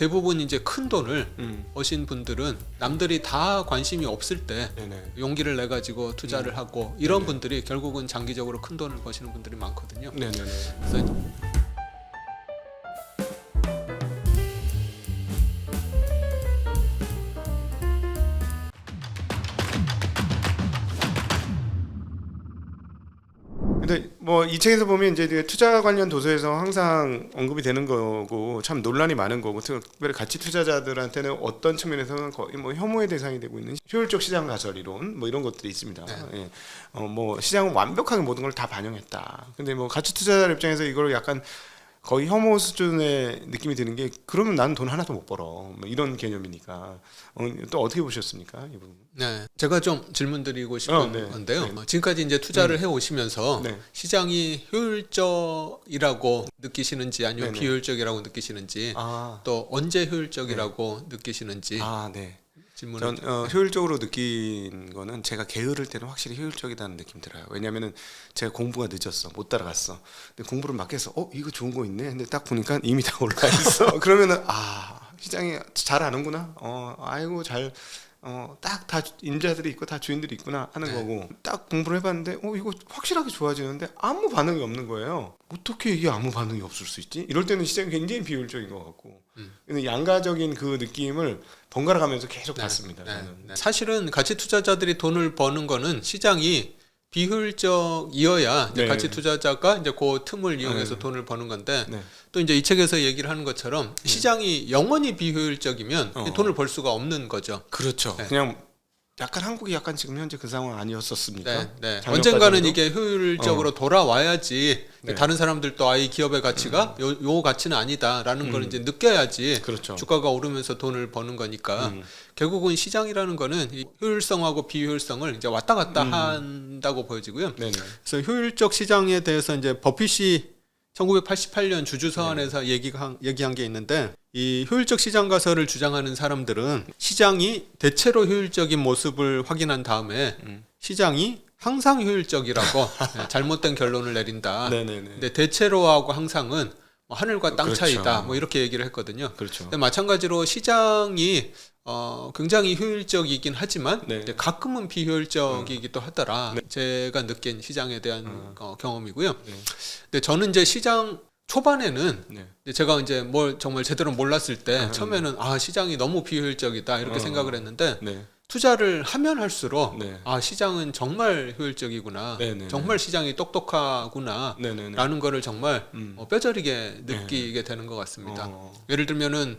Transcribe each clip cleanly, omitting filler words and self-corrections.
대부분 이제 큰 돈을 버신 분들은 남들이 다 관심이 없을 때 네네. 용기를 내 가지고 투자를 하고 이런 네네. 분들이 결국은 장기적으로 큰 돈을 버시는 분들이 많거든요. 네네네. 그래서 근데 뭐 이 책에서 보면 이제 투자 관련 도서에서 항상 언급이 되는 거고 참 논란이 많은 거고 특별히 가치 투자자들한테는 어떤 측면에서는 거의 뭐 혐오의 대상이 되고 있는 효율적 시장 가설 이론 뭐 이런 것들이 있습니다. 예. 뭐 시장은 완벽하게 모든 걸 다 반영했다. 근데 뭐 가치 투자자 입장에서 이걸 약간 거의 혐오 수준의 느낌이 드는 게 그러면 나는 돈 하나도 못 벌어 뭐 이런 개념이니까 또 어떻게 보셨습니까 이 부분? 네, 제가 좀 질문드리고 싶은 네. 건데요. 네. 지금까지 이제 투자를 해 오시면서 네. 시장이 효율적이라고 느끼시는지 아니면 네네. 비효율적이라고 느끼시는지 또 언제 효율적이라고 느끼시는지 네. 질문을 전 효율적으로 느낀 거는 제가 게으를 때는 확실히 효율적이라는 느낌 들어요. 왜냐면은 제가 공부가 늦었어, 못 따라갔어. 근데 공부를 막 해서 이거 좋은 거 있네. 근데 딱 보니까 이미 다 올라 있어. 그러면은 시장이 잘 아는구나. 아이고 잘. 딱 다 임자들이 있고 다 주인들이 있구나 하는 거고 딱 공부를 해봤는데 이거 확실하게 좋아지는데 아무 반응이 없는 거예요. 어떻게 이게 아무 반응이 없을 수 있지? 이럴 때는 시장이 굉장히 비효율적인 것 같고 근데 양가적인 그 느낌을 번갈아 가면서 계속 봤습니다. 저는. 사실은 가치 투자자들이 돈을 버는 거는 시장이 비효율적이어야 이제 네. 가치 투자자가 이제 그 틈을 이용해서 돈을 버는 건데 네. 또 이제 이 책에서 얘기를 하는 것처럼 시장이 영원히 비효율적이면 돈을 벌 수가 없는 거죠. 그렇죠. 네. 그냥 약간 한국이 약간 지금 현재 그 상황 아니었었습니까? 네. 작년까지도? 언젠가는 이게 효율적으로 돌아와야지 네. 다른 사람들도 이 기업의 가치가 요 가치는 아니다라는 걸 이제 느껴야지 그렇죠. 주가가 오르면서 돈을 버는 거니까 결국은 시장이라는 거는 이 효율성하고 비효율성을 이제 왔다 갔다 한다고 보여지고요. 네네. 그래서 효율적 시장에 대해서 이제 버핏이 1988년 주주서한에서 얘기한 게 있는데 이 효율적 시장 가설을 주장하는 사람들은 시장이 대체로 효율적인 모습을 확인한 다음에 시장이 항상 효율적이라고 잘못된 결론을 내린다. 네네네. 근데 대체로하고 항상은 뭐 하늘과 땅 그렇죠. 차이다. 뭐 이렇게 얘기를 했거든요. 그렇죠. 근데 마찬가지로 시장이 굉장히 효율적이긴 하지만 네. 이제 가끔은 비효율적이기도 하더라. 제가 느낀 시장에 대한 경험이고요. 네. 근데 저는 이제 시장 초반에는 네. 이제 제가 이제 뭘 정말 제대로 몰랐을 때 처음에는 시장이 너무 비효율적이다 이렇게 생각을 했는데 네. 투자를 하면 할수록 네. 시장은 정말 효율적이구나. 네네네. 정말 시장이 똑똑하구나. 네네네. 라는 거를 정말 뼈저리게 느끼게 되는 것 같습니다. 예를 들면은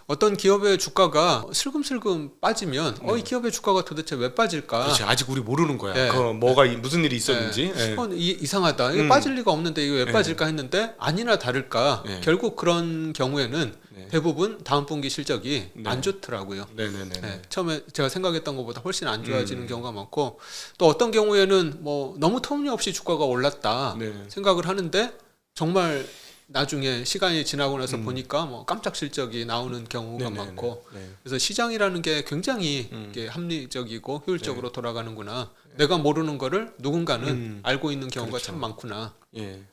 어떤 기업의 주가가 슬금슬금 빠지면 이 기업의 주가가 도대체 왜 빠질까? 그렇지. 아직 우리 모르는 거야. 네. 무슨 일이 있었는지. 네. 이상하다. 이게 빠질 리가 없는데 이게 왜 빠질까 했는데 아니나 다를까. 네. 결국 그런 경우에는 네. 대부분 다음 분기 실적이 네. 안 좋더라고요. 네네네. 네, 처음에 제가 생각했던 것보다 훨씬 안 좋아지는 경우가 많고 또 어떤 경우에는 뭐 너무 터무니없이 주가가 올랐다 네. 생각을 하는데 정말 나중에 시간이 지나고 나서 보니까 뭐 깜짝 실적이 나오는 경우가 네네네. 많고 네. 그래서 시장이라는 게 굉장히 이게 합리적이고 효율적으로 돌아가는구나. 내가 모르는 거를 누군가는 알고 있는 경우가 그렇죠. 참 많구나. 예.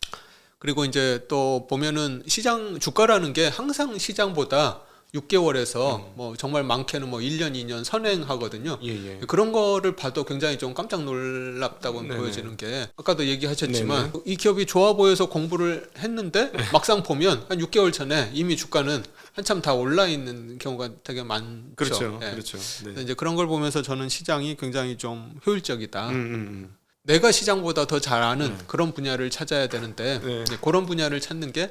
그리고 이제 또 보면은 시장 주가라는 게 항상 시장보다 6개월에서 뭐 정말 많게는 뭐 1년, 2년 선행하거든요. 예. 그런 거를 봐도 굉장히 좀 깜짝 놀랍다고 네네. 보여지는 게 아까도 얘기하셨지만 네네. 이 기업이 좋아 보여서 공부를 했는데 막상 보면 한 6개월 전에 이미 주가는 한참 다 올라 있는 경우가 되게 많죠. 그렇죠. 예. 그렇죠. 그래서 네. 이제 그런 걸 보면서 저는 시장이 굉장히 좀 효율적이다. 내가 내가 시장보다 더 잘 아는 그런 분야를 찾아야 되는데 네. 이제 그런 분야를 찾는 게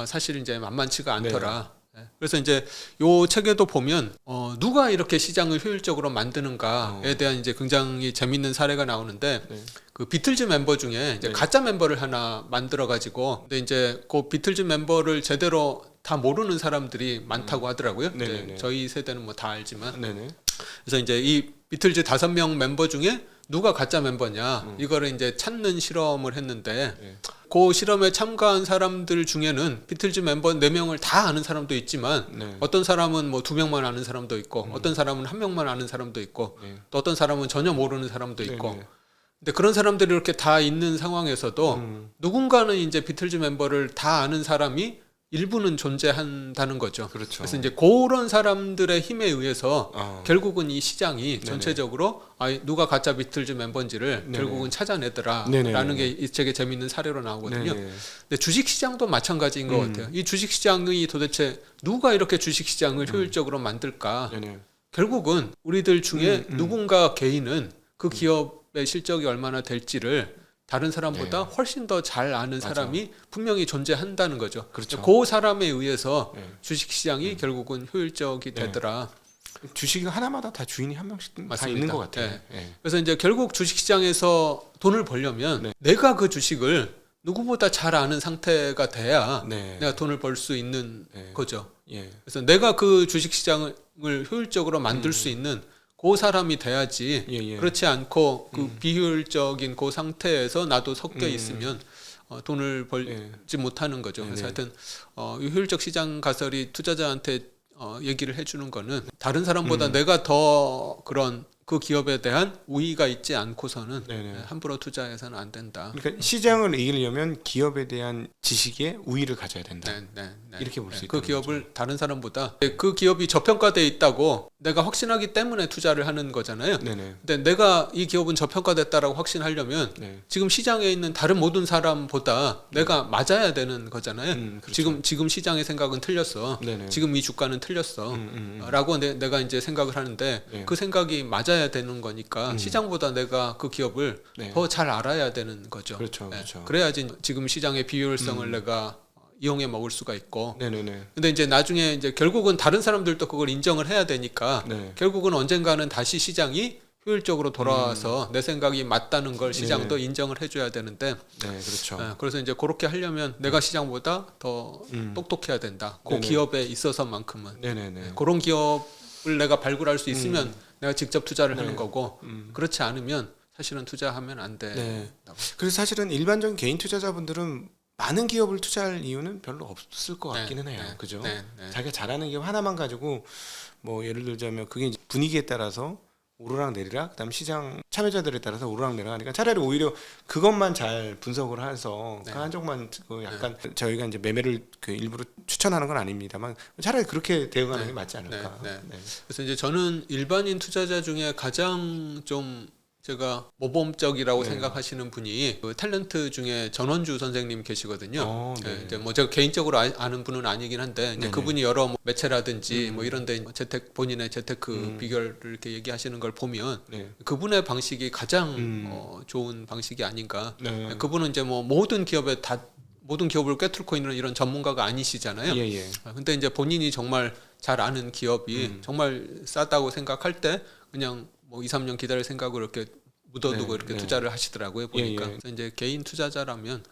사실 이제 만만치가 않더라. 네. 그래서 이제 요 책에도 보면 누가 이렇게 시장을 효율적으로 만드는가에 대한 이제 굉장히 재밌는 사례가 나오는데 네. 그 비틀즈 멤버 중에 이제 네. 가짜 멤버를 하나 만들어 가지고 근데 이제 그 비틀즈 멤버를 제대로 다 모르는 사람들이 많다고 하더라고요. 이제 네네네. 저희 세대는 뭐 다 알지만 네네. 그래서 이제 이 비틀즈 5명 멤버 중에 누가 가짜 멤버냐 이거를 이제 찾는 실험을 했는데 네. 그 실험에 참가한 사람들 중에는 비틀즈 멤버 4명을 다 아는 사람도 있지만 네. 어떤 사람은 뭐 2명만 아는 사람도 있고 어떤 사람은 1명만 아는 사람도 있고 네. 또 어떤 사람은 전혀 모르는 사람도 있고 네네. 근데 그런 사람들이 이렇게 다 있는 상황에서도 누군가는 이제 비틀즈 멤버를 다 아는 사람이 일부는 존재한다는 거죠. 그렇죠. 그래서 이제 그런 사람들의 힘에 의해서 결국은 이 시장이 네네. 전체적으로 누가 가짜 비틀즈 멤버인지를 네네. 결국은 찾아내더라라는 네네네. 게 이 책의 재미있는 사례로 나오거든요. 네네. 근데 주식 시장도 마찬가지인 것 같아요. 이 주식 시장이 도대체 누가 이렇게 주식 시장을 효율적으로 만들까? 네네. 결국은 우리들 중에 누군가 개인은 그 기업의 실적이 얼마나 될지를 다른 사람보다 훨씬 더 잘 아는 맞아. 사람이 분명히 존재한다는 거죠. 그렇죠. 그 사람에 의해서 네. 주식시장이 결국은 효율적이 네. 되더라. 주식 하나마다 다 주인이 한 명씩 다 맞습니다. 있는 것 같아요. 네. 네. 그래서 이제 결국 주식시장에서 돈을 벌려면 네. 내가 그 주식을 누구보다 잘 아는 상태가 돼야 네. 내가 돈을 벌 수 있는 네. 거죠. 예. 그래서 내가 그 주식시장을 효율적으로 만들 수 있는 그 사람이 돼야지. 예. 그렇지 않고 그 비효율적인 그 상태에서 나도 섞여 있으면 돈을 벌지 못하는 거죠. 그래서 하여튼 이 효율적 시장 가설이 투자자한테 얘기를 해주는 거는 다른 사람보다 내가 더 그런 그 기업에 대한 우위가 있지 않고서는 네네. 함부로 투자해서는 안 된다. 그러니까 시장을 이기려면 기업에 대한 지식에 우위를 가져야 된다. 네. 이렇게 볼 수 그 있다는 기업을 다른 사람보다 그 기업이 저평가돼 있다고 내가 확신하기 때문에 투자를 하는 거잖아요. 네네. 근데 내가 이 기업은 저평가됐다라고 확신하려면 네. 지금 시장에 있는 다른 모든 사람보다 내가 맞아야 되는 거잖아요. 그렇죠. 지금 시장의 생각은 틀렸어. 네네. 지금 이 주가는 틀렸어. 라고 내가 이제 생각을 하는데 네. 그 생각이 맞아야 되는 거니까 시장보다 내가 그 기업을 네. 더 잘 알아야 되는 거죠. 그렇죠. 그렇죠. 그래야지 지금 시장의 비효율성을 내가 이용해 먹을 수가 있고. 네네네. 근데 이제 나중에 이제 결국은 다른 사람들도 그걸 인정을 해야 되니까 네. 결국은 언젠가는 다시 시장이 효율적으로 돌아와서 내 생각이 맞다는 걸 시장도 인정을 해줘야 되는데 네, 그렇죠. 그래서 이제 그렇게 하려면 내가 시장보다 더 똑똑해야 된다. 그 네네. 기업에 있어서만큼은 네네네. 그런 기업을 내가 발굴할 수 있으면 내가 직접 투자를 네. 하는 거고 그렇지 않으면 사실은 투자하면 안 돼. 네. 그래서 사실은 일반적인 개인 투자자분들은 많은 기업을 투자할 이유는 별로 없을 것 같기는 해요. 그죠? 네. 자기가 잘하는 기업 하나만 가지고 뭐 예를 들자면 그게 이제 분위기에 따라서 오르락 내리락, 그다음 시장 참여자들에 따라서 오르락 내리락하니까 차라리 오히려 그것만 잘 분석을 해서 그 한쪽만 그 약간 저희가 이제 매매를 그 일부러 추천하는 건 아닙니다만 차라리 그렇게 대응하는 게 맞지 않을까. 네. 그래서 이제 저는 일반인 투자자 중에 가장 좀 제가 모범적이라고 생각하시는 분이 그 탤런트 중에 전원주 선생님 계시거든요. 네. 이제 뭐 제가 개인적으로 아는 분은 아니긴 한데 이제 그분이 여러 뭐 매체라든지 뭐 이런데 본인의 재테크 비결을 이렇게 얘기하시는 걸 보면 그분의 방식이 가장 좋은 방식이 아닌가. 네. 그분은 이제 뭐 모든 기업을 꿰뚫고 있는 이런 전문가가 아니시잖아요. 예. 근데 이제 본인이 정말 잘 아는 기업이 정말 싸다고 생각할 때 그냥 뭐 2, 3년 기다릴 생각으로 이렇게 묻어두고 이렇게 투자를 하시더라고요. 보니까. 그래서 이제 개인 투자자라면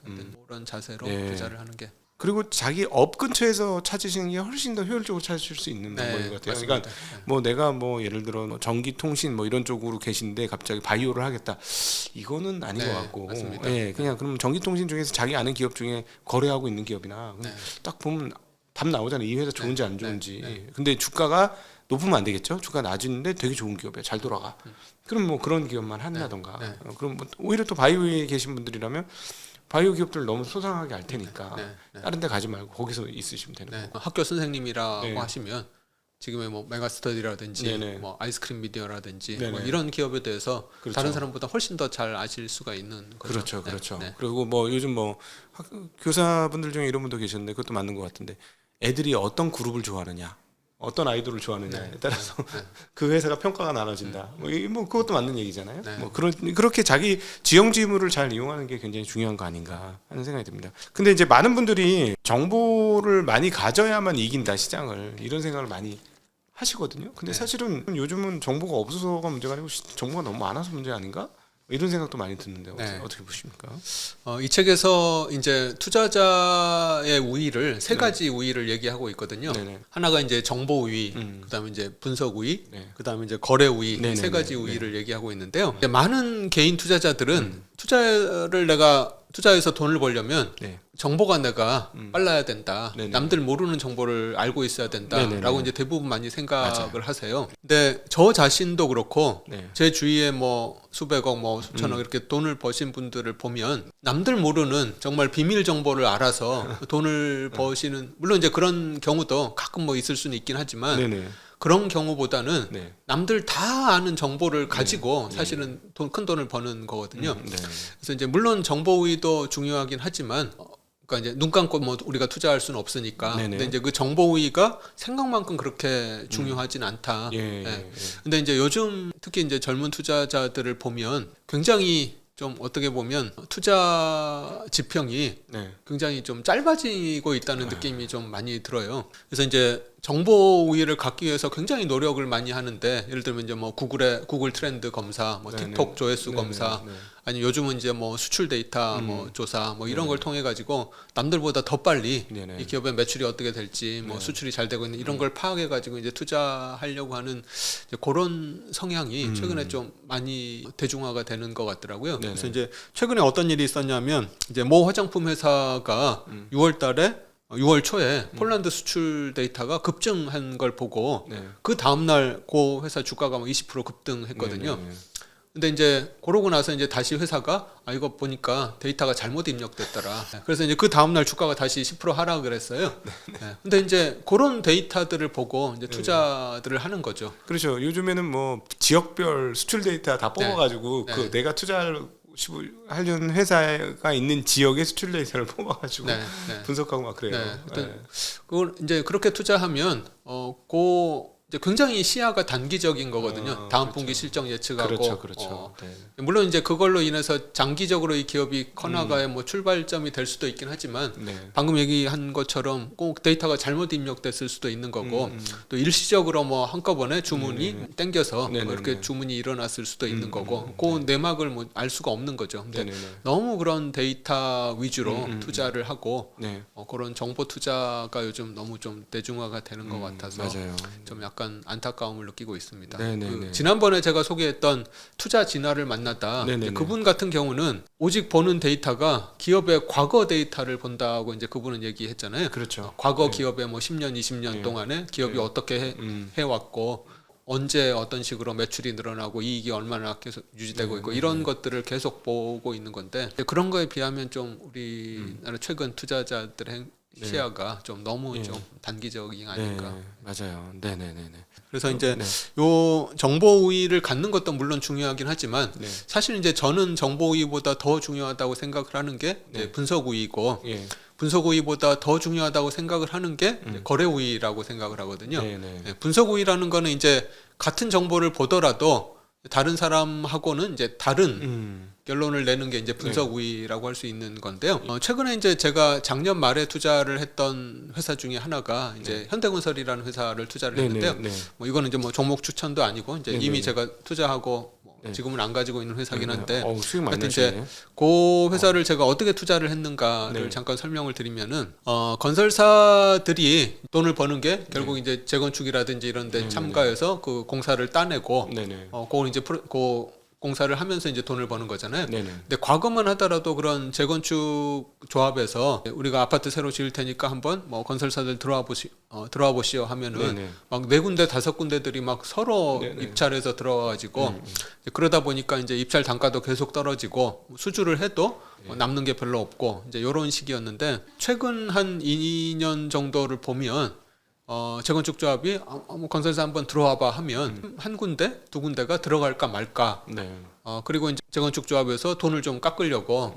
그런 자세로 투자를 하는 게 그리고 자기 업 근처에서 찾으시는 게 훨씬 더 효율적으로 찾으실 수 있는 방법인 것 같아요. 맞습니다. 그러니까 뭐 내가 뭐 예를 들어 뭐 전기통신 뭐 이런 쪽으로 계신데 갑자기 바이오를 하겠다. 이거는 아닌 것 같고. 맞습니다. 그냥 그럼 전기통신 중에서 자기 아는 기업 중에 거래하고 있는 기업이나 딱 보면 답 나오잖아요. 이 회사 좋은지 안 좋은지. 근데 주가가 높으면 안 되겠죠. 주가 낮은데 되게 좋은 기업이야. 잘 돌아가. 그럼 뭐 그런 기업만 한다던가. 그럼 뭐 오히려 또 바이오에 계신 분들이라면 바이오 기업들 너무 소상하게 알 테니까 다른 데 가지 말고 거기서 있으시면 되는 거고. 학교 선생님이라고 하시면 지금의 뭐 메가스터디라든지 뭐 아이스크림 미디어라든지 뭐 이런 기업에 대해서 다른 사람보다 훨씬 더 잘 아실 수가 있는 거죠. 그렇죠. 그리고 뭐 요즘 뭐 교사분들 중에 이런 분도 계셨는데 그것도 맞는 것 같은데 애들이 어떤 그룹을 좋아하느냐. 어떤 아이돌을 좋아하느냐에 따라서 그 회사가 평가가 나눠진다. 뭐 그것도 맞는 얘기잖아요. 뭐 그렇게 자기 지형지물을 잘 이용하는 게 굉장히 중요한 거 아닌가 하는 생각이 듭니다. 근데 이제 많은 분들이 정보를 많이 가져야만 이긴다 시장을 이런 생각을 많이 하시거든요. 근데 사실은 요즘은 정보가 없어서가 문제가 아니고 정보가 너무 많아서 문제 아닌가? 이런 생각도 많이 드는데 어떻게 보십니까? 이 책에서 이제 투자자의 우위를 세 가지 우위를 얘기하고 있거든요. 하나가 이제 정보 우위, 그다음에 이제 분석 우위, 그다음에 이제 거래 우위 세 가지 우위를 얘기하고 있는데요. 많은 개인 투자자들은 투자를 내가 투자해서 돈을 벌려면 정보가 내가 빨라야 된다. 네네. 남들 모르는 정보를 알고 있어야 된다라고 네네네. 이제 대부분 많이 생각을 맞아요. 하세요. 근데 저 자신도 그렇고 네. 제 주위에 뭐 수백억 뭐 수천억 이렇게 돈을 버신 분들을 보면 남들 모르는 정말 비밀 정보를 알아서 돈을 버시는, 물론 이제 그런 경우도 가끔 뭐 있을 수는 있긴 하지만 네네. 그런 경우보다는 네. 남들 다 아는 정보를 가지고 사실은 큰 돈을 버는 거거든요. 네. 그래서 이제 물론 정보 우위도 중요하긴 하지만 그러니까 이제 눈 감고 뭐 우리가 투자할 수는 없으니까. 네네. 근데 이제 그 정보 우위가 생각만큼 그렇게 중요하진 않다. 예. 예. 근데 이제 요즘 특히 이제 젊은 투자자들을 보면 굉장히 좀 어떻게 보면 투자 지평이 네. 굉장히 좀 짧아지고 있다는 느낌이 좀 많이 들어요. 그래서 이제 정보 우위를 갖기 위해서 굉장히 노력을 많이 하는데, 예를 들면 이제 뭐 구글 트렌드 검사, 뭐 네네. 틱톡 조회수 네네. 검사, 네. 아니 요즘은 이제 뭐 수출 데이터 뭐 조사 뭐 이런 걸 통해 가지고 남들보다 더 빨리 네네. 이 기업의 매출이 어떻게 될지, 뭐 수출이 잘 되고 있는 이런 걸 파악해 가지고 이제 투자하려고 하는 이제 그런 성향이 최근에 좀 많이 대중화가 되는 것 같더라고요. 네네. 그래서 이제 최근에 어떤 일이 있었냐면, 이제 모 화장품 회사가 6월 초에 폴란드 수출 데이터가 급증한 걸 보고 네. 그 다음 날 그 회사 주가가 뭐 20% 급등했거든요. 네네. 근데 이제 그러고 나서 이제 다시 회사가 이거 보니까 데이터가 잘못 입력됐더라. 그래서 이제 그 다음 날 주가가 다시 10% 하락을 했어요. 네. 근데 이제 그런 데이터들을 보고 이제 투자들을 하는 거죠. 그렇죠. 요즘에는 뭐 지역별 수출 데이터 다 뽑아가지고 네. 그 내가 하려는 회사가 있는 지역의 수출 데이터를 뽑아가지고 네. 네. 분석하고 막 그래요. 네. 하여튼 네. 그걸 이제 그렇게 투자하면 이제 굉장히 시야가 단기적인 거거든요. 다음 그렇죠. 분기 실적 예측하고. 그렇죠, 그렇죠. 네. 물론 이제 그걸로 인해서 장기적으로 이 기업이 커나가의 뭐 출발점이 될 수도 있긴 하지만, 네. 방금 얘기한 것처럼 꼭 데이터가 잘못 입력됐을 수도 있는 거고, 또 일시적으로 뭐 한꺼번에 주문이 땡겨서 네네네. 뭐 이렇게 주문이 일어났을 수도 있는 거고, 그 내막을 뭐 알 수가 없는 거죠. 근데 네네네. 너무 그런 데이터 위주로 투자를 하고 네. 그런 정보 투자가 요즘 너무 좀 대중화가 되는 것 같아서 맞아요. 좀 약간 안타까움을 느끼고 있습니다. 네네네. 지난번에 제가 소개했던 투자 진화를 만나다, 네네네. 그분 같은 경우는 오직 보는 데이터가 기업의 과거 데이터를 본다고 이제 그분은 얘기했잖아요. 그렇죠. 과거 기업의 뭐 10년, 20년 네. 동안에 기업이 어떻게 해왔고, 언제 어떤 식으로 매출이 늘어나고 이익이 얼마나 계속 유지되고 있고, 이런 것들을 계속 보고 있는 건데, 그런 거에 비하면 좀 우리나라 최근 투자자들의 시야가 좀 너무 좀 단기적인 아닌가. 네. 맞아요. 네네네네. 그래서 이제 네. 요 정보 우위를 갖는 것도 물론 중요하긴 하지만, 네. 사실 이제 저는 정보 우위보다 더 중요하다고 생각을 하는 게 이제 분석 우위고, 예. 분석 우위보다 더 중요하다고 생각을 하는 게 이제 거래 우위라고 생각을 하거든요. 네네. 네, 분석 우위라는 거는 이제 같은 정보를 보더라도 다른 사람하고는 이제 다른 결론을 내는 게 이제 분석 우위라고 할 수 있는 건데요. 최근에 이제 제가 작년 말에 투자를 했던 회사 중에 하나가 이제 현대건설이라는 회사를 투자를 했는데요. 네. 뭐 이거는 이제 뭐 종목 추천도 아니고 이제 네네. 이미 제가 투자하고 뭐 네. 지금은 안 가지고 있는 회사긴 한데, 수익 많이 하여튼 나시네. 그 회사를 제가 어떻게 투자를 했는가를 네. 잠깐 설명을 드리면은, 건설사들이 돈을 버는 게 결국 이제 재건축이라든지 이런 데 네네네. 참가해서 그 공사를 따내고, 네네. 그걸 이제 그 공사를 하면서 이제 돈을 버는 거잖아요. 네네. 근데 과거만 하더라도 그런 재건축 조합에서 우리가 아파트 새로 지을 테니까 한번 뭐 건설사들 들어와 보시오 하면은 네네. 막 네 군데 다섯 군데들이 막 서로 네네. 입찰해서 들어와가지고 그러다 보니까 이제 입찰 단가도 계속 떨어지고, 수주를 해도 남는 게 별로 없고 이제 이런 시기였는데, 최근 한 2년 정도를 보면 재건축 조합이 뭐 건설사 한번 들어와봐 하면 한 군데, 두 군데가 들어갈까 말까. 네. 그리고 이제 재건축 조합에서 돈을 좀 깎으려고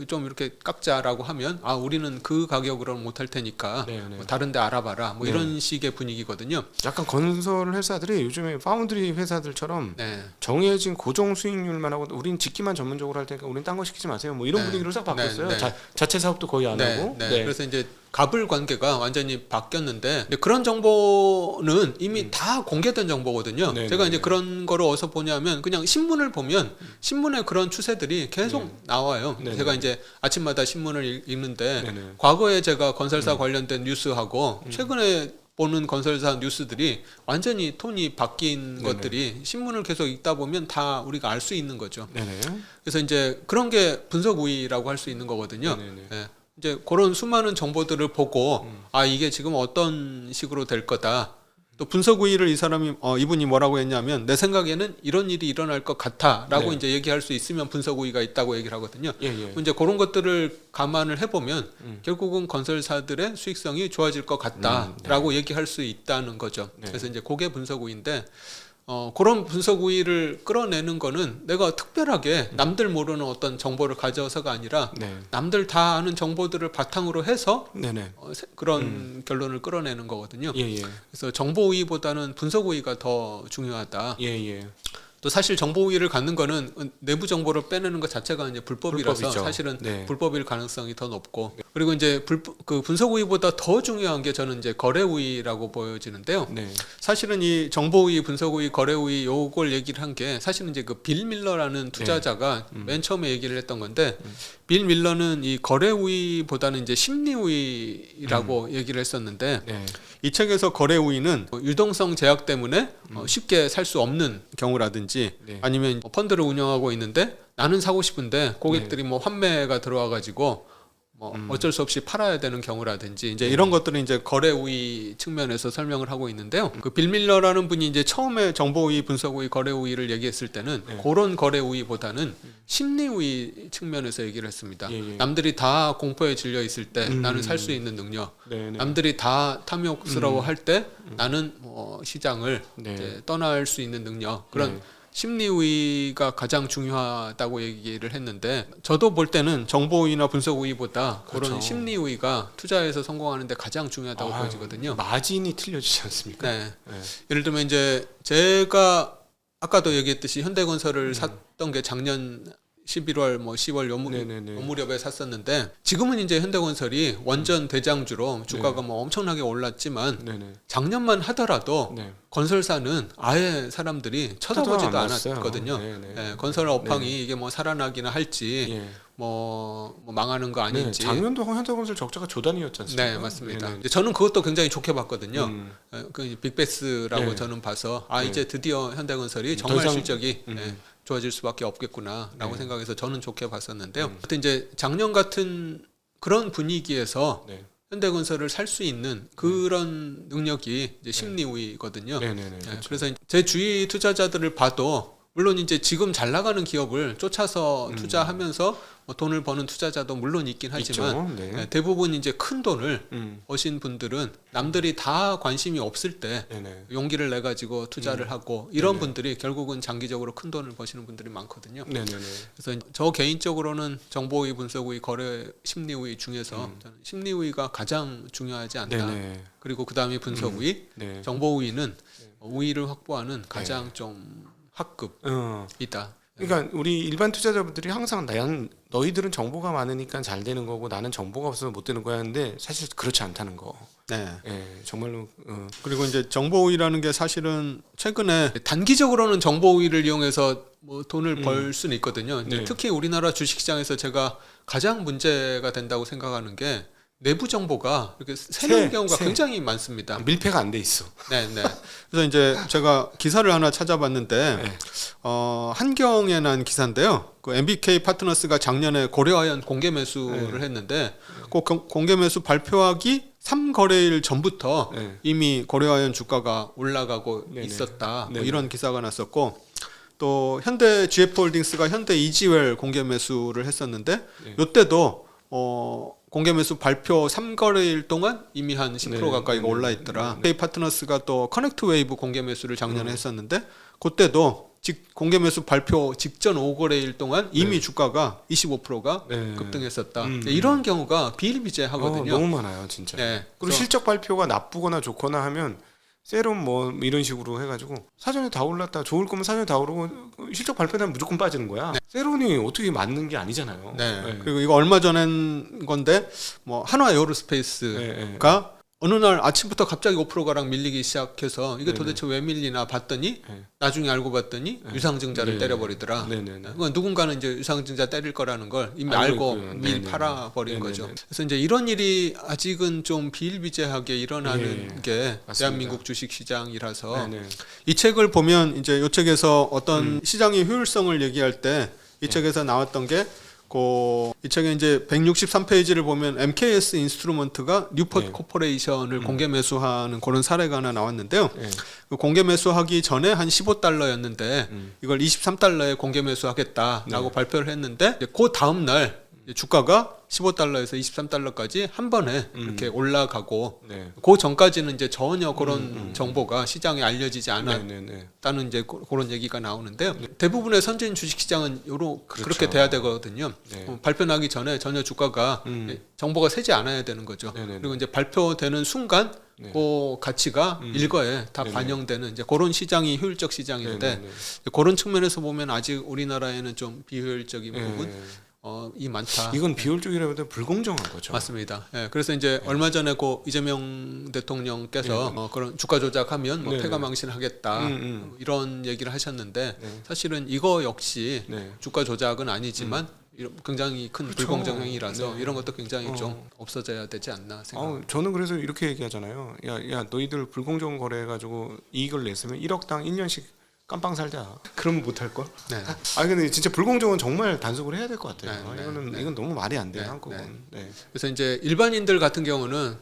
좀 이렇게 깎자라고 하면, 우리는 그 가격으로는 못할 테니까 네, 네. 뭐 다른 데 알아봐라, 뭐 네. 이런 식의 분위기거든요. 약간 건설 회사들이 요즘에 파운드리 회사들처럼 네. 정해진 고정 수익률만 하고, 우린 짓기만 전문적으로 할 테니까 우린 딴 거 시키지 마세요. 뭐 이런 네. 분위기로 싹 바뀌었어요. 네, 네. 자체 사업도 거의 안 하고. 네. 그래서 이제 갑을 관계가 완전히 바뀌었는데, 근데 그런 정보는 이미 다 공개된 정보거든요. 네, 제가 네, 이제 네. 그런 거를 어디서 보냐면, 그냥 신문을 보면 신문에 그런 추세들이 계속 나와요. 네, 제가 네. 이제 아침마다 신문을 읽는데, 네, 네. 과거에 제가 건설사 관련된 뉴스하고 최근에 보는 건설사 뉴스들이 완전히 톤이 바뀐 네네. 것들이 신문을 계속 읽다 보면 다 우리가 알 수 있는 거죠. 네네. 그래서 이제 그런 게 분석 우위라고 할 수 있는 거거든요. 네네네. 예. 이제 그런 수많은 정보들을 보고 아 이게 지금 어떤 식으로 될 거다. 또 분석 우위를 이분이 뭐라고 했냐면 내 생각에는 이런 일이 일어날 것 같아라고 네. 이제 얘기할 수 있으면 분석 우위가 있다고 얘기를 하거든요. 예, 예. 이제 그런 것들을 감안을 해보면 결국은 건설사들의 수익성이 좋아질 것 같다라고 얘기할 수 있다는 거죠. 네. 그래서 이제 그게 분석 우위인데 그런 분석 우위를 끌어내는 거는 내가 특별하게 남들 모르는 어떤 정보를 가져서가 아니라 네. 남들 다 아는 정보들을 바탕으로 해서 네네. 그런 결론을 끌어내는 거거든요. 예, 예. 그래서 정보 우위보다는 분석 우위가 더 중요하다. 예, 예. 또 사실 정보 우위를 갖는 거는 내부 정보를 빼내는 것 자체가 이제 불법이라서 불법이죠. 사실은 네. 불법일 가능성이 더 높고 그리고 이제 그 분석 우위보다 더 중요한 게 저는 이제 거래 우위라고 보여지는데요. 네. 사실은 이 정보 우위, 분석 우위, 거래 우위 요걸 얘기를 한 게 사실은 이제 그 빌 밀러라는 투자자가 맨 처음에 얘기를 했던 건데 빌 밀러는 이 거래 우위보다는 이제 심리 우위라고 얘기를 했었는데 네. 이 책에서 거래 우위는 유동성 제약 때문에 쉽게 살 수 없는 경우라든지 네. 아니면 펀드를 운영하고 있는데 나는 사고 싶은데 고객들이 뭐 환매가 들어와 가지고 뭐 어쩔 수 없이 팔아야 되는 경우라든지 이제 이런 것들은 이제 거래 우위 측면에서 설명을 하고 있는데요. 그 빌 밀러라는 분이 이제 처음에 정보 우위, 분석 우위, 거래 우위를 얘기했을 때는 그런 거래 우위보다는 심리 우위 측면에서 얘기를 했습니다. 예, 예. 남들이 다 공포에 질려 있을 때 나는 살 수 있는 능력, 네, 네. 남들이 다 탐욕스러워 할 때 나는 시장을 네. 이제 떠날 수 있는 능력 그런 네. 심리 우위가 가장 중요하다고 얘기를 했는데 저도 볼 때는 정보 우위나 분석 우위보다 그런 그렇죠. 심리 우위가 투자에서 성공하는 데 가장 중요하다고 보여지거든요. 마진이 틀려지지 않습니까? 네. 네. 예를 들면 이제 제가 아까도 얘기했듯이 현대건설을 샀던 게 작년 11월 뭐 10월 요 네네네. 무렵에 샀었는데 지금은 이제 현대건설이 원전 대장주로 주가가 뭐 엄청나게 올랐지만 네네. 작년만 하더라도 네. 건설사는 아예 사람들이 쳐다보지도 쳐다도 안 봤어요. 않았거든요. 네네. 예, 건설 업황이 이게 뭐 살아나기나 할지 예. 뭐 망하는 거 네. 아닌지. 작년도 현대건설 적자가 조단위였지 않습니까? 네, 맞습니다. 네네. 이제 저는 그것도 굉장히 좋게 봤거든요. 음. 그 빅베스라고 네. 저는 봐서 아 네. 이제 드디어 현대건설이 더 정말 이상- 실적이 좋아질 수밖에 없겠구나라고 네. 생각해서 저는 좋게 봤었는데요. 하여튼 이제 작년 같은 그런 분위기에서 네. 현대건설을 살 수 있는 그런 능력이 이제 심리 우위거든요. 네네네. 예, 그렇죠. 그래서 제 주위 투자자들을 봐도 물론 이제 지금 잘 나가는 기업을 쫓아서 투자하면서 뭐 돈을 버는 투자자도 물론 있긴 하지만 있죠. 네. 예, 대부분 이제 큰 돈을 음. 버신 분들은 남들이 다 관심이 없을 때 네네. 용기를 내 가지고 투자를 하고 이런 분들이 결국은 장기적으로 큰 돈을 버시는 분들이 많거든요. 네네네. 그래서 저 개인적으로는 정보 우위, 분석 우위, 거래 심리 우위 중에서 저는 심리 우위가 가장 중요하지 않다. 네네. 그리고 그다음에 분석 우위, 네. 정보 우위는 우위를 확보하는 가장 좀 학급이다. 그러니까 우리 일반 투자자분들이 항상 너희들은 정보가 많으니까 잘 되는 거고 나는 정보가 없어서 못 되는 거야 하는데 사실 그렇지 않다는 거. 네. 예, 정말로 그리고 이제 정보 우위라는 게 사실은 최근에 단기적으로는 정보 우위를 이용해서 뭐 돈을 벌 수는 있거든요. 이제 네. 특히 우리나라 주식시장에서 제가 가장 문제가 된다고 생각하는 게 내부 정보가 이렇게 새로운 경우가 굉장히 많습니다. 밀폐가 안 돼 있어. 네, 네. 그래서 이제 제가 기사를 하나 찾아봤는데 네. 한경에 난 기사인데요. 그 MBK 파트너스가 작년에 고려아연 공개 매수를 했는데 그 공개 매수 발표하기 3거래일 전부터 네. 이미 고려아연 주가가 올라가고 네네. 있었다. 뭐 네네. 이런 기사가 났었고 또 현대 GF홀딩스가 현대 이지웰 공개 매수를 했었는데 네. 이때도 공개 매수 발표 3거래일 동안 이미 한 10% 네, 가까이가 네, 올라 있더라. MBK 파트너스가 또 커넥트 웨이브 공개 매수를 작년에 했었는데 그때도 공개 매수 발표 직전 5거래일 동안 이미 주가가 25%가 네. 급등했었다. 이런 경우가 비일비재하거든요. 너무 많아요, 진짜. 네. 그리고 실적 발표가 나쁘거나 좋거나 하면 세럼 뭐 이런 식으로 해가지고 사전에 다 올랐다 좋을 거면 사전에 다 오르고 실적 발표되면 무조건 빠지는 거야. 세론이 어떻게 맞는 게 아니잖아요. 네. 그리고 이거 얼마 전엔 건데 뭐 한화 에어로스페이스가 어느 날 아침부터 갑자기 5%가량 밀리기 시작해서 이게 도대체 왜 밀리나 봤더니 나중에 알고 봤더니 유상증자를 때려버리더라. 그건 누군가는 이제 유상증자 때릴 거라는 걸 이미 알고 미리 팔아버린 거죠. 그래서 이제 이런 일이 아직은 좀 비일비재하게 일어나는 게 맞습니다. 대한민국 주식시장이라서 네네. 이 책을 보면 이제 이 책에서 어떤 시장의 효율성을 얘기할 때 이 책에서 나왔던 게 이 책에 이제 163페이지를 보면 MKS 인스트루먼트가 뉴포트 네. 코퍼레이션을 공개 매수하는 그런 사례가 하나 나왔는데요. 네. 그 공개 매수하기 전에 한 15달러였는데 이걸 23달러에 공개 매수하겠다라고 발표를 했는데 이제 그 다음 날 주가가 15달러에서 23달러까지 한 번에 이렇게 올라가고 네. 그 전까지는 이제 전혀 그런 정보가 시장에 알려지지 않았다는 네, 네. 이제 그런 얘기가 나오는데요. 대부분의 선진 주식시장은 그렇게 그렇죠. 돼야 되거든요. 네. 발표 나기 전에 전혀 주가가 정보가 새지 않아야 되는 거죠. 네네네. 그리고 이제 발표되는 순간 네. 그 가치가 일거에 다 네네. 반영되는 이제 그런 시장이 효율적 시장인데 네네네. 그런 측면에서 보면 아직 우리나라에는 좀 비효율적인 네. 부분 이 많다. 이건 비효율적이라보다 불공정한 거죠. 맞습니다. 예, 그래서 이제 얼마 전에 고 이재명 대통령께서 그런 주가 조작하면 뭐 네네. 폐가망신하겠다 이런 얘기를 하셨는데 사실은 이거 역시 네. 주가 조작은 아니지만 굉장히 큰 그렇죠. 불공정 행위라서 네. 이런 것도 굉장히 좀 없어져야 되지 않나 생각합니다. 저는 그래서 이렇게 얘기하잖아요. 야, 너희들 불공정 거래해가지고 이익을 냈으면 1억당 1년씩 깜빵 살자. 그러면 못할 걸? 네. 근데 진짜 불공정은 정말 단속을 해야 될 것 같아요. 네. 이건 너무 말이 안 돼요, 네. 한국은. 네. 그래서 이제 일반인들 같은 경우는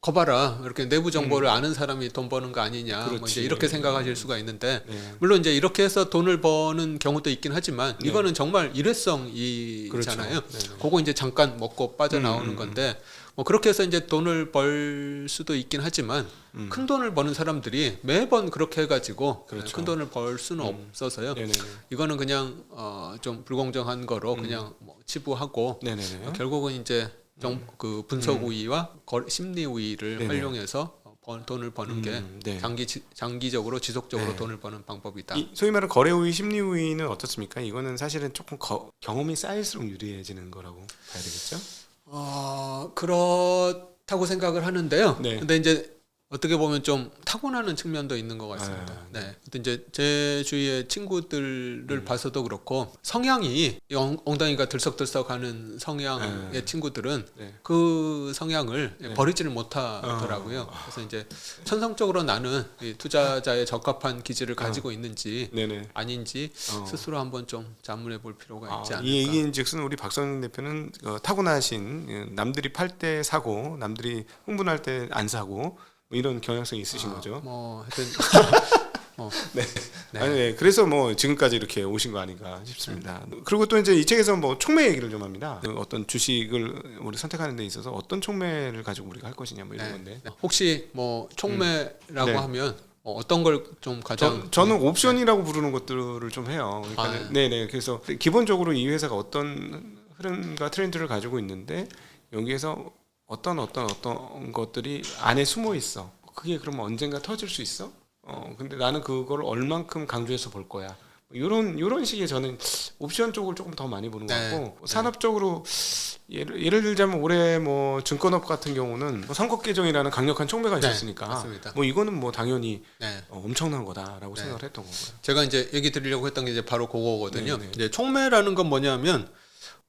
거봐라 이렇게 내부 정보를 아는 사람이 돈 버는 거 아니냐 뭐 그렇지. 이제 이렇게 생각하실 수가 있는데 네. 물론 이제 이렇게 해서 돈을 버는 경우도 있긴 하지만 네. 이거는 정말 일회성이잖아요. 그렇죠. 네. 그거 이제 잠깐 먹고 빠져나오는 건데 뭐 그렇게 해서 이제 돈을 벌 수도 있긴 하지만 큰 돈을 버는 사람들이 매번 그렇게 해가지고 그렇죠. 큰 돈을 벌 수는 없어서요. 네네네. 이거는 그냥 좀 불공정한 거로 그냥 뭐 치부하고 네네네. 결국은 이제 그 분석 우위와 심리 우위를 네네. 활용해서 돈을 버는 게 네. 장기적으로 지속적으로 네. 돈을 버는 방법이다. 소위 말하는 거래 우위, 심리 우위는 어떻습니까? 이거는 사실은 조금 경험이 쌓일수록 유리해지는 거라고 봐야 되겠죠? 그렇다고 생각을 하는데요. 네. 근데 이제 어떻게 보면 좀 타고나는 측면도 있는 것 같습니다. 네. 근데 이제 제 주위의 친구들을 봐서도 그렇고 성향이 엉덩이가 들썩들썩하는 성향의 친구들은 네. 그 성향을 버리지를 못하더라고요. 그래서 이제 천성적으로 나는 이 투자자의 적합한 기질을 가지고 있는지 네네. 아닌지 스스로 한번 좀 자문해 볼 필요가 있지 않을까. 이 얘기인즉슨 우리 박성영 대표는 타고나신 남들이 팔 때 사고, 남들이 흥분할 때 안 사고 뭐 이런 경향성이 있으신 거죠. 뭐 하여튼 네. 네. 그래서 뭐 지금까지 이렇게 오신 거 아닌가 싶습니다. 그리고 또 이제 이 책에서 뭐 총매 얘기를 좀 합니다. 어떤 주식을 우리 선택하는 데 있어서 어떤 총매를 가지고 우리가 할 것이냐 뭐 이런 건데. 혹시 뭐 총매라고 네. 하면 어떤 걸 좀 가장 저는 옵션이라고 부르는 것들을 좀 해요. 그러니까 네네. 그래서 기본적으로 이 회사가 어떤 흐름과 트렌드를 가지고 있는데 여기에서 어떤 것들이 안에 숨어 있어. 그게 그러면 언젠가 터질 수 있어? 근데 나는 그걸 얼만큼 강조해서 볼 거야. 이런 식의 저는 옵션 쪽을 조금 더 많이 보는 것 같고 산업적으로 예를 들자면 올해 뭐 증권업 같은 경우는 뭐 선거 개정이라는 강력한 총매가 있었으니까 맞습니다. 뭐 이거는 뭐 당연히 네. 엄청난 거다라고 생각을 했던 거고요. 제가 이제 얘기 드리려고 했던 게 이제 바로 그거거든요. 네. 이제 총매라는 건 뭐냐면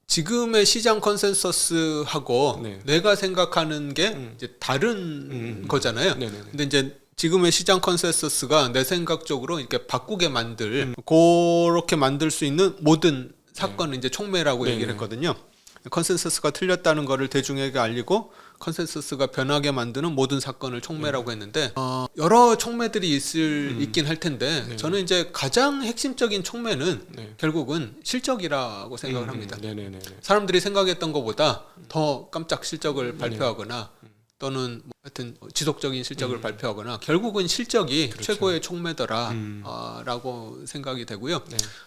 지금의 시장 컨센서스하고 네. 내가 생각하는 게 이제 다른 거잖아요. 네네네. 근데 이제 지금의 시장 컨센서스가 내 생각적으로 이렇게 바꾸게 만들 그렇게 만들 수 있는 모든 사건을 이제 총매라고 네네. 얘기를 했거든요. 컨센서스가 틀렸다는 거를 대중에게 알리고 컨센서스가 변하게 만드는 모든 사건을 총매라고 했는데 여러 총매들이 있긴 할 텐데 저는 이제 가장 핵심적인 총매는 결국은 실적이라고 생각을 합니다. 네네네. 사람들이 생각했던 것보다 더 깜짝 실적을 발표하거나 또는 뭐 하여튼 지속적인 실적을 발표하거나 결국은 실적이 최고의 총매더라라고 생각이 되고요.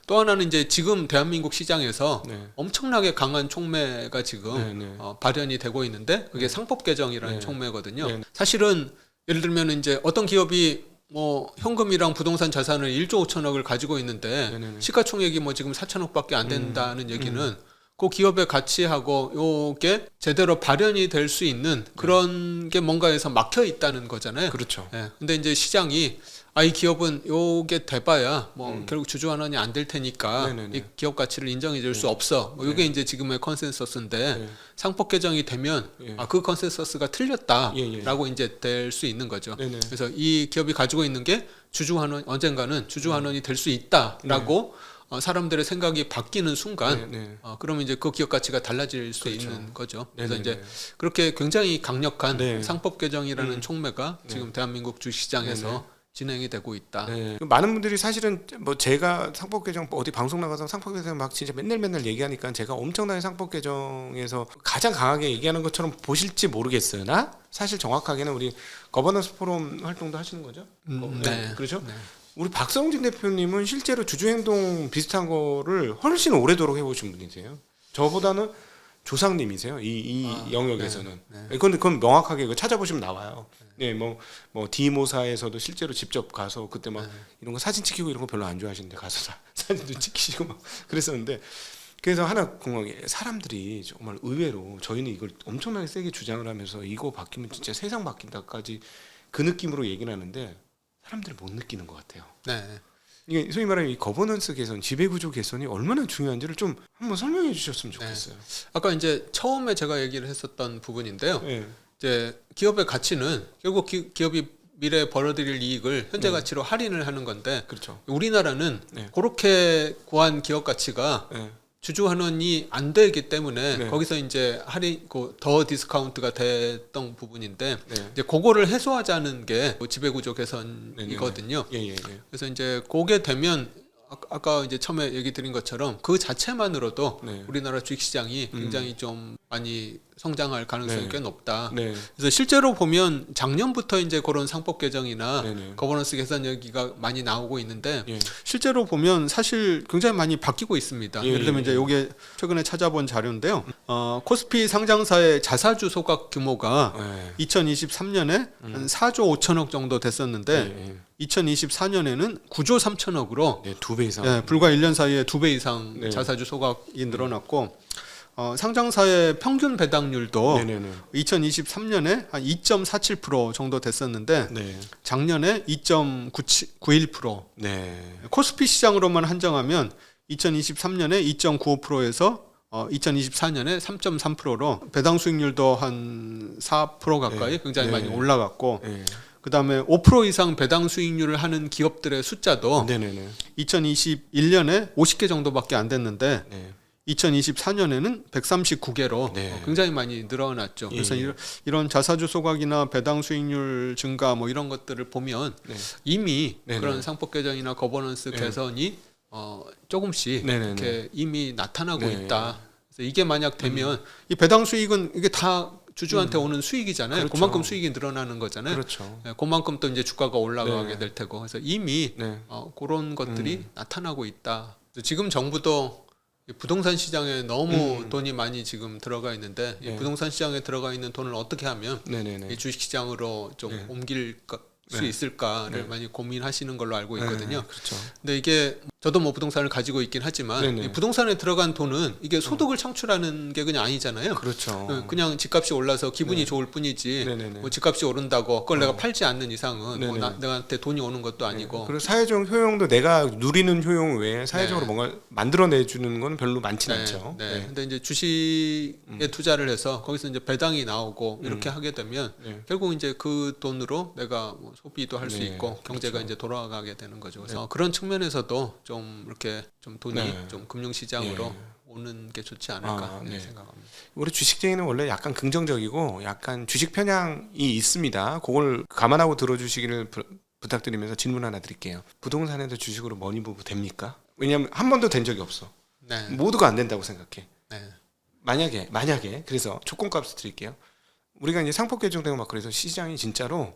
또 하나는 이제 지금 대한민국 시장에서 엄청나게 강한 총매가 지금 발현이 되고 있는데 그게 상법 개정이라는 총매거든요. 사실은 예를 들면 이제 어떤 기업이 뭐 현금이랑 부동산 자산을 1조 5천억을 가지고 있는데 시가총액이 뭐 지금 4천억밖에 안 된다는 얘기는 그 기업의 가치하고 요게 제대로 발현이 될 수 있는 그런 게 뭔가에서 막혀 있다는 거잖아요. 그렇죠. 예. 근데 이제 시장이 이 기업은 요게 돼봐야 뭐 결국 주주 환원이 안 될 테니까 이 기업 가치를 인정해 줄 수 없어. 뭐 요게 이제 지금의 컨센서스인데 상법 개정이 되면 그 컨센서스가 틀렸다라고 이제 될 수 있는 거죠. 그래서 이 기업이 가지고 있는 게 주주 환원 언젠가는 주주 환원이 될 수 있다라고 사람들의 생각이 바뀌는 순간 네. 그러면 이제 그 기업 가치가 달라질 수 그렇죠. 있는 거죠. 네, 그래서 네, 이제 네. 그렇게 굉장히 강력한 네. 상법 개정이라는 촉매가 네. 지금 대한민국 주식시장에서 네, 네. 진행이 되고 있다. 네. 많은 분들이 사실은 뭐 제가 상법 개정 어디 방송 나가서 상법 개정 막 진짜 맨날 얘기하니까 제가 엄청나게 상법 개정에서 가장 강하게 얘기하는 것처럼 보실지 모르겠으나 사실 정확하게는 우리 거버넌스 포럼 활동도 하시는 거죠? 네. 그렇죠? 네. 우리 박성진 대표님은 실제로 주주행동 비슷한 거를 훨씬 오래도록 해보신 분이세요. 저보다는 조상님이세요. 이 영역에서는. 네. 그건 명확하게 그거 찾아보시면 나와요. 네, 뭐 디모사에서도 실제로 직접 가서 그때 막 이런 거 사진 찍히고 이런 거 별로 안 좋아하시는데 가서 사진도 찍히시고 막 그랬었는데 그래서 하나 궁금한 게 사람들이 정말 의외로 저희는 이걸 엄청나게 세게 주장을 하면서 이거 바뀌면 진짜 세상 바뀐다까지 그 느낌으로 얘기를 하는데 사람들이 못 느끼는 것 같아요. 네. 이게 소위 말하는 이 거버넌스 개선, 지배구조 개선이 얼마나 중요한지를 좀 한번 설명해 주셨으면 좋겠어요. 아까 이제 처음에 제가 얘기를 했었던 부분인데요. 네. 이제 기업의 가치는 결국 기업이 미래에 벌어들일 이익을 현재 네. 가치로 할인을 하는 건데 그렇죠. 우리나라는 네. 그렇게 구한 기업 가치가 네. 주주 환원이 안 되기 때문에 네. 거기서 이제 할인 더 디스카운트가 됐던 부분인데 네. 이제 그거를 해소하자는 게 지배구조 개선이거든요. 예. 그래서 이제 그게 되면 아까 이제 처음에 얘기 드린 것처럼 그 자체만으로도 네. 우리나라 주식시장이 굉장히 좀 많이 성장할 가능성이 네. 꽤 높다. 네. 그래서 실제로 보면 작년부터 이제 그런 상법 개정이나 네네. 거버넌스 개선 얘기가 많이 나오고 있는데 예. 실제로 보면 사실 굉장히 많이 바뀌고 있습니다. 예, 예를 들면 이제 이게 최근에 찾아본 자료인데요. 코스피 상장사의 자사주 소각 규모가 네. 2023년에 한 4조 5천억 정도 됐었는데 2024년에는 9조 3천억으로 네, 2배 이상. 불과 1년 사이에 2배 이상 네. 자사주 소각이 늘어났고 상장사의 평균 배당률도 네네네. 2023년에 한 2.47% 정도 됐었는데 네. 작년에 2.91%. 네. 코스피 시장으로만 한정하면 2023년에 2.95%에서 2024년에 3.3%로 배당 수익률도 한 4% 가까이 네. 굉장히 네. 많이 올라갔고 네. 그다음에 5% 이상 배당 수익률을 하는 기업들의 숫자도 네네네. 2021년에 50개 정도밖에 안 됐는데 네. 2024년에는 139개로 네. 굉장히 많이 늘어났죠. 그래서 예. 이런 자사주 소각이나 배당 수익률 증가 뭐 이런 것들을 보면 네. 이미 네네. 그런 상법 개정이나 거버넌스 네. 개선이 조금씩 네네네. 이렇게 이미 나타나고 네. 있다. 그래서 이게 만약 되면 이 배당 수익은 이게 다 주주한테 오는 수익이잖아요. 그렇죠. 그만큼 수익이 늘어나는 거잖아요. 그렇죠. 그만큼 또 이제 주가가 올라가게 네. 될 테고. 그래서 이미 네. 그런 것들이 나타나고 있다. 그래서 지금 정부도 이 부동산 시장에 너무 돈이 많이 지금 들어가 있는데 이 네. 부동산 시장에 들어가 있는 돈을 어떻게 하면 네네네. 이 주식 시장으로 좀 네. 옮길 수 네. 있을까를 네. 많이 고민하시는 걸로 알고 있거든요. 네. 그렇죠. 근데 이게 저도 뭐 부동산을 가지고 있긴 하지만 네네. 이 부동산에 들어간 돈은 이게 소득을 창출하는 게 그냥 아니잖아요. 그렇죠. 그냥 집값이 올라서 기분이 네. 좋을 뿐이지 네네네. 뭐 집값이 오른다고 그걸 내가 팔지 않는 이상은 뭐 네네. 내한테 돈이 오는 것도 아니고 그리고 사회적 효용도 내가 누리는 효용 외에 사회적으로 네. 뭔가 만들어내주는 건 별로 많지는 네, 않죠. 네. 근데 이제 주식에 투자를 해서 거기서 이제 배당이 나오고 이렇게 하게 되면 네. 결국 이제 그 돈으로 내가 뭐 소비도 할 수 네, 있고 경제가 그렇죠. 이제 돌아가게 되는 거죠. 그래서 그런 측면에서도 좀 이렇게 좀 돈이 네. 좀 금융시장으로 네. 오는 게 좋지 않을까 네. 생각합니다. 우리 주식쟁이는 원래 약간 긍정적이고 약간 주식 편향이 있습니다. 그걸 감안하고 들어주시기를 부탁드리면서 질문 하나 드릴게요. 부동산에도 주식으로 머니무브 됩니까? 왜냐하면 한 번도 된 적이 없어. 네. 모두가 안 된다고 생각해. 네. 만약에 그래서 조건값을 드릴게요. 우리가 이제 상법 개정되고 막 그래서 시장이 진짜로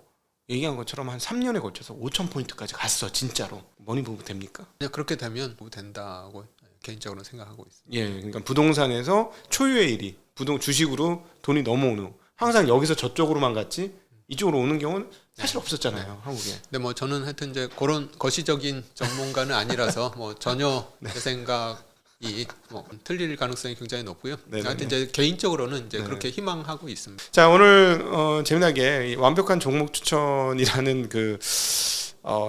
얘기한 것처럼 한 3년에 걸쳐서 5,000포인트까지 갔어. 진짜로. 머니무브 됩니까? 그냥 그렇게 되면 뭐 된다고 개인적으로 생각하고 있습니다. 예, 그러니까 부동산에서 초유의 일이 주식으로 돈이 넘어오는 항상 여기서 저쪽으로만 갔지 이쪽으로 오는 경우는 사실 없었잖아요, 한국에. 근데 뭐 저는 하여튼 이제 그런 거시적인 전문가는 아니라서 뭐 전혀 제 생각이 뭐 틀릴 가능성이 굉장히 높고요. 네네네. 하여튼 이제 개인적으로는 이제 네. 그렇게 희망하고 있습니다. 자, 오늘 재미나게 이 완벽한 종목 추천이라는 그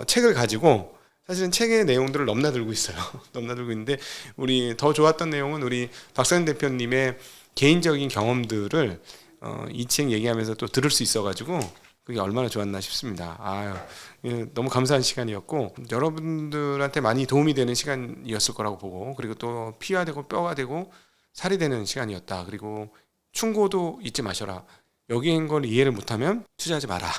책을 가지고 사실은 책의 내용들을 넘나들고 있어요. 넘나들고 있는데 우리 더 좋았던 내용은 우리 박사님 대표님의 개인적인 경험들을 이 책 얘기하면서 또 들을 수 있어가지고 그게 얼마나 좋았나 싶습니다. 아유, 예, 너무 감사한 시간이었고 여러분들한테 많이 도움이 되는 시간이었을 거라고 보고, 그리고 또 피가 되고 뼈가 되고 살이 되는 시간이었다. 그리고 충고도 잊지 마셔라. 여기인 걸 이해를 못하면 투자하지 마라.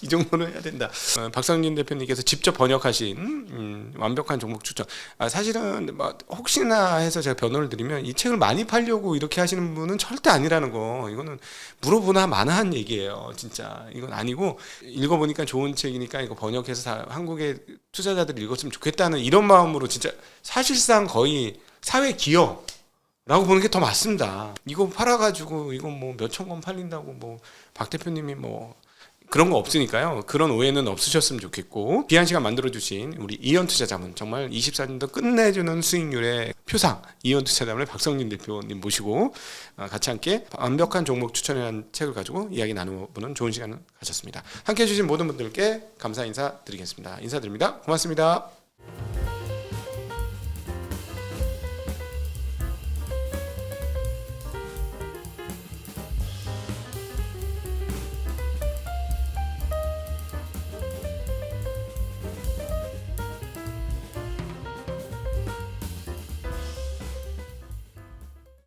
이 정도는 해야 된다. 박성진 대표님께서 직접 번역하신 완벽한 종목 추천. 사실은 뭐 혹시나 해서 제가 변호를 드리면 이 책을 많이 팔려고 이렇게 하시는 분은 절대 아니라는 거. 이거는 물어보나 마나한 얘기예요. 진짜 이건 아니고, 읽어보니까 좋은 책이니까 이거 번역해서 다 한국의 투자자들이 읽었으면 좋겠다는 이런 마음으로 진짜 사실상 거의 사회 기여 라고 보는 게 더 맞습니다. 이거 팔아가지고 이거 뭐 몇천 권 팔린다고 뭐 박 대표님이 뭐 그런 거 없으니까요. 그런 오해는 없으셨으면 좋겠고, 귀한 시간 만들어주신 우리 이현투자자문, 정말 24년도 끝내주는 수익률의 표상 이현투자자문의 박성진 대표님 모시고 같이 함께 완벽한 종목 추천이라는 책을 가지고 이야기 나눠보는 좋은 시간을 가졌습니다. 함께 해주신 모든 분들께 감사 인사 드리겠습니다. 인사드립니다. 고맙습니다.